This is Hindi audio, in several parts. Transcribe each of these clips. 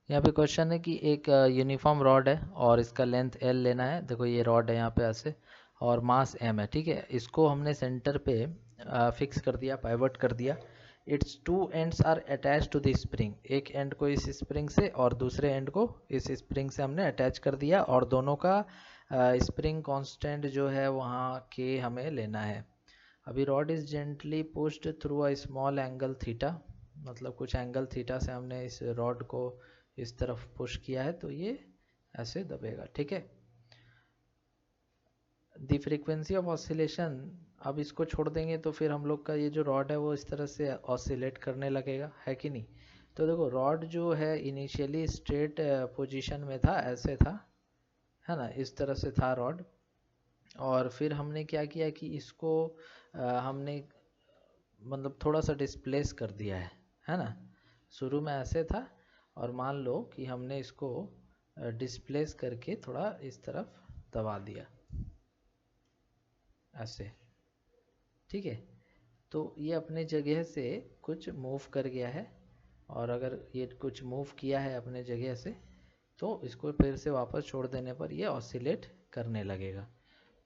यहाँ पे क्वेश्चन है कि एक यूनिफॉर्म रॉड है और इसका लेंथ L लेना है। देखो ये रॉड है यहाँ पे ऐसे और मास M है, ठीक है। इसको हमने सेंटर पे फिक्स कर दिया, पाइवट कर दिया। Its two ends are attach to the spring, एक एंड को इस स्प्रिंग से और दूसरे एंड को इस स्प्रिंग से हमने अटैच कर दिया और दोनों का स्प्रिंग कांस्टेंट जो है वहाँ के हमें लेना है। अभी rod is gently pushed through a small angle theta, मतलब कुछ एंगल थीटा से हमने इस रॉड को इस तरफ पुश किया है तो ये ऐसे दबेगा, ठीक है। द फ्रीक्वेंसी ऑफ ऑसिलेशन, अब इसको छोड़ देंगे तो फिर हम लोग का ये जो रॉड है वो इस तरह से ऑसिलेट करने लगेगा, है कि नहीं। तो देखो रॉड जो है इनिशियली स्ट्रेट पोजीशन में था, ऐसे था, है ना, इस तरह से था रॉड। और फिर हमने क्या किया कि इसको हमने मतलब थोड़ा सा डिस्प्लेस कर दिया है ना। शुरू में ऐसे था और मान लो कि हमने इसको डिस्प्लेस करके थोड़ा इस तरफ दबा दिया ऐसे, ठीक है। तो ये अपने जगह से कुछ मूव कर गया है और अगर ये कुछ मूव किया है अपने जगह से तो इसको फिर से वापस छोड़ देने पर ये ऑसिलेट करने लगेगा।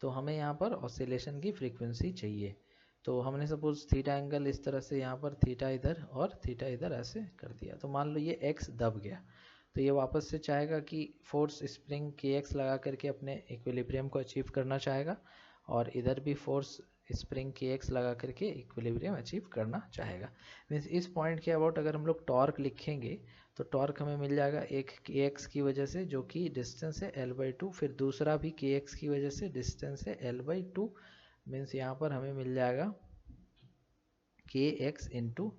तो हमें यहाँ पर ऑसिलेशन की फ्रीक्वेंसी चाहिए। तो हमने सपोज थीटा एंगल इस तरह से यहाँ पर थीटा इधर और थीटा इधर ऐसे कर दिया, तो मान लो ये एक्स दब गया तो ये वापस से चाहेगा कि फोर्स स्प्रिंग के एक्स लगा करके अपने इक्विलिब्रियम को अचीव करना चाहेगा और इधर भी फोर्स स्प्रिंग के एक्स लगा करके इक्विलिब्रियम अचीव करना चाहेगा। मीन्स इस पॉइंट के अबाउट अगर हम लोग टॉर्क लिखेंगे तो टॉर्क हमें मिल जाएगा एक के एक्स की वजह से जो कि डिस्टेंस है L/2, फिर दूसरा भी के एक्स की वजह से डिस्टेंस है L/2। मीन्स यहाँ पर हमें मिल जाएगा के एक्स इंटू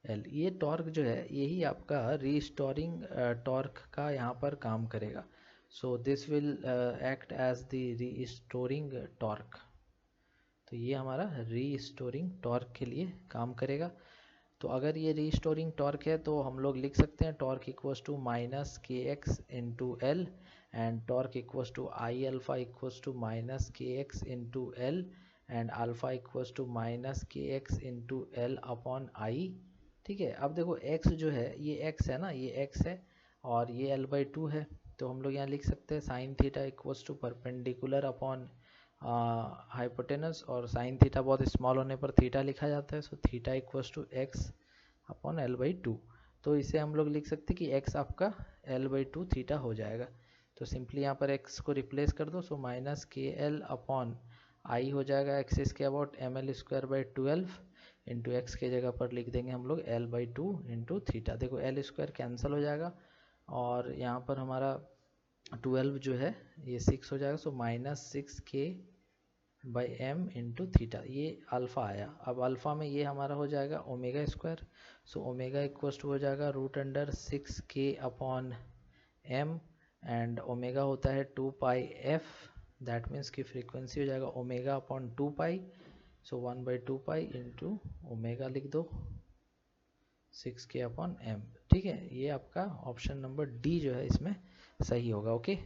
एल। ये टॉर्क जो है यही आपका रीस्टोरिंग टॉर्क का यहाँ पर काम करेगा। So this will act as the restoring torque. तो ये हमारा रीस्टोरिंग टॉर्क के लिए काम करेगा। तो अगर ये रीस्टोरिंग टॉर्क है तो हम लोग लिख सकते हैं torque equals to minus K X into L and torque equals to I alpha equals to minus K X into L and alpha equals to minus K X into L upon I, ठीक है। अब देखो x जो है ये x है ना, ये x है और ये L/2 है। तो हम लोग यहाँ लिख सकते हैं sine theta equals to perpendicular upon hypotenuse, और साइन थीटा बहुत स्मॉल होने पर थीटा लिखा जाता है। So theta equals to x upon L/2। तो इसे हम लोग लिख सकते हैं कि x आपका L/2 थीटा हो जाएगा। तो सिंपली यहाँ पर x को रिप्लेस कर दो, सो माइनस के एल अपॉन आई हो जाएगा एक्स इसके अबाउट ml² इंटू एक्स के जगह पर लिख देंगे हम लोग L/2 इंटू थीटा। देखो L² कैंसिल हो जाएगा और यहाँ पर हमारा 12 जो है ये 6 हो जाएगा। सो -6k/m इंटू थीटा, ये अल्फ़ा आया। अब अल्फ़ा में ये हमारा हो जाएगा ओमेगा²। सो ओमेगा इक्वल्स टू हो जाएगा √6k/m एंड ओमेगा होता है 2πf। दैट मीन्स की फ्रीक्वेंसी हो जाएगा ओमेगा अपॉन 2π। सो 1/2π इंटू ओमेगा लिख दो 6k/m, ठीक है। ये आपका ऑप्शन नंबर डी जो है इसमें सही होगा। ओके।